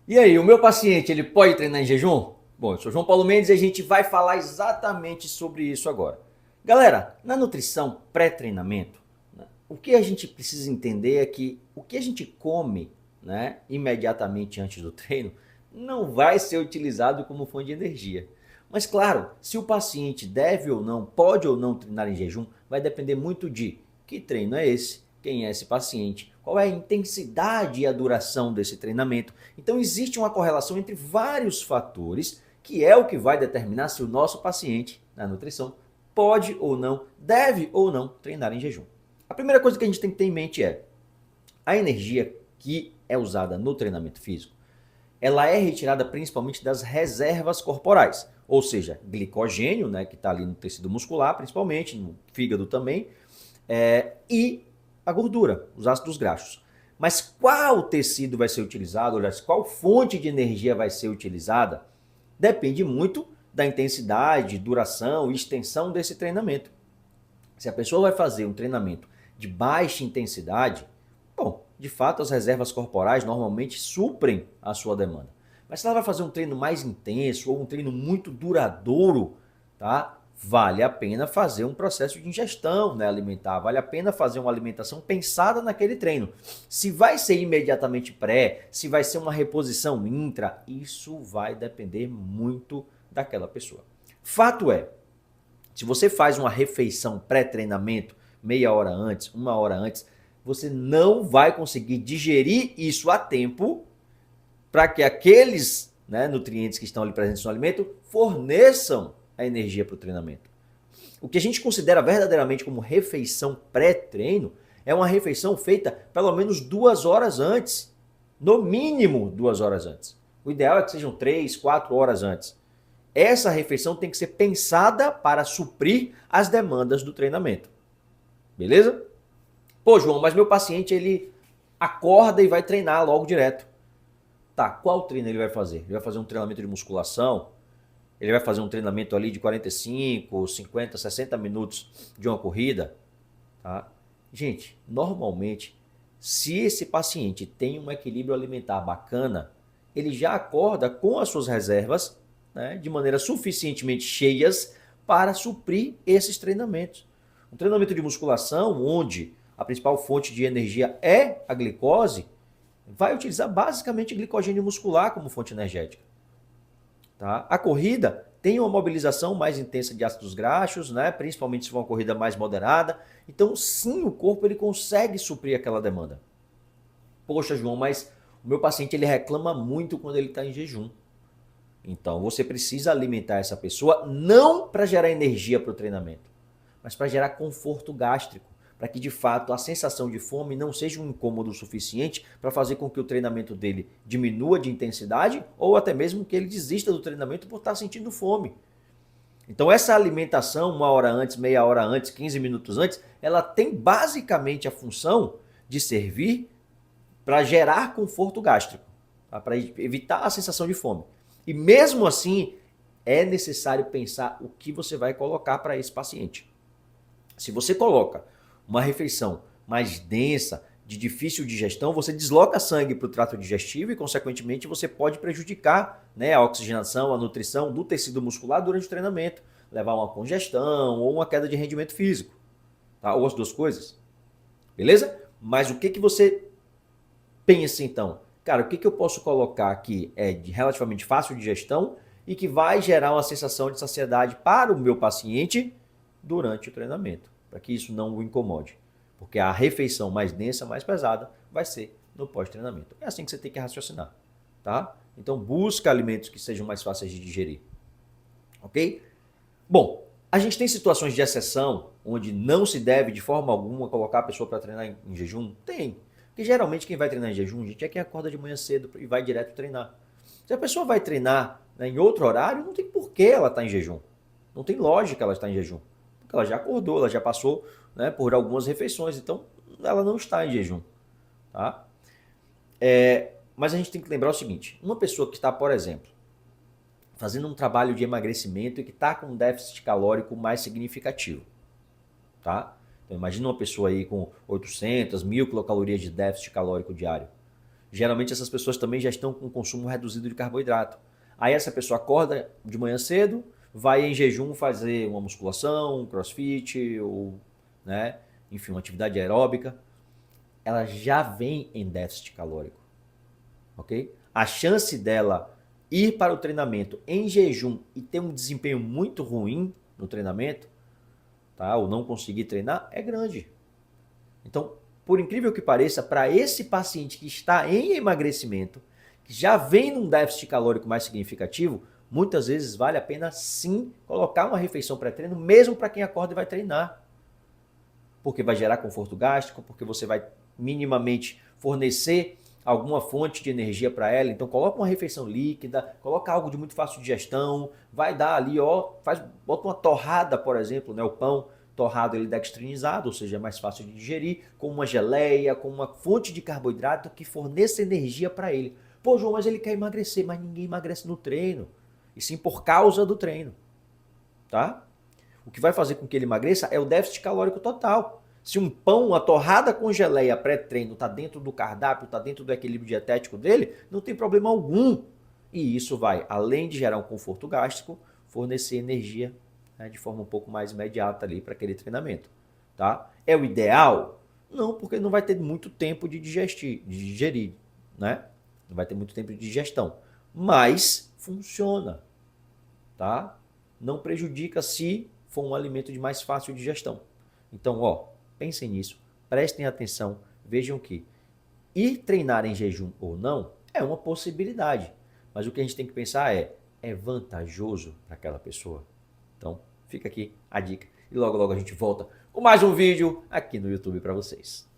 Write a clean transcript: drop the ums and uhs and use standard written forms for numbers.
E aí, o meu paciente, ele pode treinar em jejum? Bom, eu sou João Paulo Mendes e a gente vai falar exatamente sobre isso agora. Galera, na nutrição pré-treinamento, né, o que a gente precisa entender é que o que a gente come, né, imediatamente antes do treino não vai ser utilizado como fonte de energia. Mas claro, se o paciente deve ou não, pode ou não treinar em jejum, vai depender muito de que treino é esse, quem é esse paciente, qual é a intensidade e a duração desse treinamento. Então existe uma correlação entre vários fatores, que é o que vai determinar se o nosso paciente na nutrição pode ou não, deve ou não treinar em jejum. A primeira coisa que a gente tem que ter em mente é a energia que é usada no treinamento físico, ela é retirada principalmente das reservas corporais, ou seja, glicogênio, né, que está ali no tecido muscular, principalmente, no fígado também, e a gordura, os ácidos graxos. Mas qual tecido vai ser utilizado, aliás, qual fonte de energia vai ser utilizada, depende muito da intensidade, duração e extensão desse treinamento. Se a pessoa vai fazer um treinamento de baixa intensidade, bom, de fato as reservas corporais normalmente suprem a sua demanda. Mas se ela vai fazer um treino mais intenso ou um treino muito duradouro, tá? Vale a pena fazer um processo de ingestão, né, alimentar, vale a pena fazer uma alimentação pensada naquele treino. Se vai ser imediatamente pré, se vai ser uma reposição intra, isso vai depender muito daquela pessoa. Fato é, se você faz uma refeição pré-treinamento, meia hora antes, uma hora antes, você não vai conseguir digerir isso a tempo para que aqueles, né, nutrientes que estão ali presentes no alimento forneçam a energia para o treinamento. O que a gente considera verdadeiramente como refeição pré-treino é uma refeição feita pelo menos 2 horas antes. No mínimo 2 horas antes. O ideal é que sejam 3, 4 horas antes. Essa refeição tem que ser pensada para suprir as demandas do treinamento. Beleza? Pô, João, mas meu paciente ele acorda e vai treinar logo direto. Tá, qual treino ele vai fazer? Ele vai fazer um treinamento de musculação? Ele vai fazer um treinamento ali de 45, 50, 60 minutos de uma corrida? Tá? Gente, normalmente, se esse paciente tem um equilíbrio alimentar bacana, ele já acorda com as suas reservas, né, de maneira suficientemente cheias para suprir esses treinamentos. Um treinamento de musculação, onde a principal fonte de energia é a glicose, vai utilizar basicamente glicogênio muscular como fonte energética. Tá? A corrida tem uma mobilização mais intensa de ácidos graxos, né? Principalmente se for uma corrida mais moderada. Então, sim, o corpo ele consegue suprir aquela demanda. Poxa, João, mas o meu paciente ele reclama muito quando ele está em jejum. Então, você precisa alimentar essa pessoa não para gerar energia para o treinamento, mas para gerar conforto gástrico, para que de fato a sensação de fome não seja um incômodo suficiente para fazer com que o treinamento dele diminua de intensidade ou até mesmo que ele desista do treinamento por estar sentindo fome. Então essa alimentação, 1 hora antes, meia hora antes, 15 minutos antes, ela tem basicamente a função de servir para gerar conforto gástrico, tá? Para evitar a sensação de fome. E mesmo assim, é necessário pensar o que você vai colocar para esse paciente. Se você coloca uma refeição mais densa, de difícil digestão, você desloca sangue para o trato digestivo e, consequentemente, você pode prejudicar, né, a oxigenação, a nutrição do tecido muscular durante o treinamento, levar a uma congestão ou uma queda de rendimento físico, tá? Ou as duas coisas, beleza? Mas o que, que você pensa então? Cara, o que, que eu posso colocar aqui é de relativamente fácil digestão e que vai gerar uma sensação de saciedade para o meu paciente durante o treinamento, para que isso não o incomode. Porque a refeição mais densa, mais pesada, vai ser no pós-treinamento. É assim que você tem que raciocinar, tá? Então busca alimentos que sejam mais fáceis de digerir, ok? Bom, a gente tem situações de exceção onde não se deve de forma alguma colocar a pessoa para treinar em jejum? Tem. Porque geralmente quem vai treinar em jejum, gente, é quem acorda de manhã cedo e vai direto treinar. Se a pessoa vai treinar, né, em outro horário, não tem por que ela estar em jejum. Não tem lógica ela estar em jejum. Porque ela já acordou, ela já passou, né, por algumas refeições, então ela não está em jejum. Tá? Mas a gente tem que lembrar o seguinte, uma pessoa que está, por exemplo, fazendo um trabalho de emagrecimento e que está com um déficit calórico mais significativo. Então imagina uma pessoa aí com 800, 1000 quilocalorias de déficit calórico diário. Geralmente essas pessoas também já estão com consumo reduzido de carboidrato. Aí essa pessoa acorda de manhã cedo, vai em jejum fazer uma musculação, um crossfit, ou, né, enfim, uma atividade aeróbica. Ela já vem em déficit calórico, ok? A chance dela ir para o treinamento em jejum e ter um desempenho muito ruim no treinamento, tá, ou não conseguir treinar, é grande. Então, por incrível que pareça, para esse paciente que está em emagrecimento, que já vem num déficit calórico mais significativo, muitas vezes vale a pena sim colocar uma refeição pré-treino, mesmo para quem acorda e vai treinar. Porque vai gerar conforto gástrico, porque você vai minimamente fornecer alguma fonte de energia para ela. Então coloca uma refeição líquida, coloca algo de muito fácil digestão, vai dar ali, ó, bota uma torrada, por exemplo, né, o pão torrado ele dextrinizado, ou seja, é mais fácil de digerir, com uma geleia, com uma fonte de carboidrato que forneça energia para ele. Pô, João, mas ele quer emagrecer, mas ninguém emagrece no treino, e sim por causa do treino, tá? O que vai fazer com que ele emagreça é o déficit calórico total. Se um pão, uma torrada com geleia pré-treino está dentro do cardápio, está dentro do equilíbrio dietético dele, não tem problema algum. E isso vai, além de gerar um conforto gástrico, fornecer energia, né, de forma um pouco mais imediata ali para aquele treinamento. Tá? É o ideal? Não, porque não vai ter muito tempo de digerir, né? Não vai ter muito tempo de digestão. Mas funciona, tá? Não prejudica se for um alimento de mais fácil digestão. Então, ó, pensem nisso, prestem atenção, vejam que ir treinar em jejum ou não é uma possibilidade, mas o que a gente tem que pensar é vantajoso para aquela pessoa? Então, fica aqui a dica e logo logo a gente volta com mais um vídeo aqui no YouTube para vocês.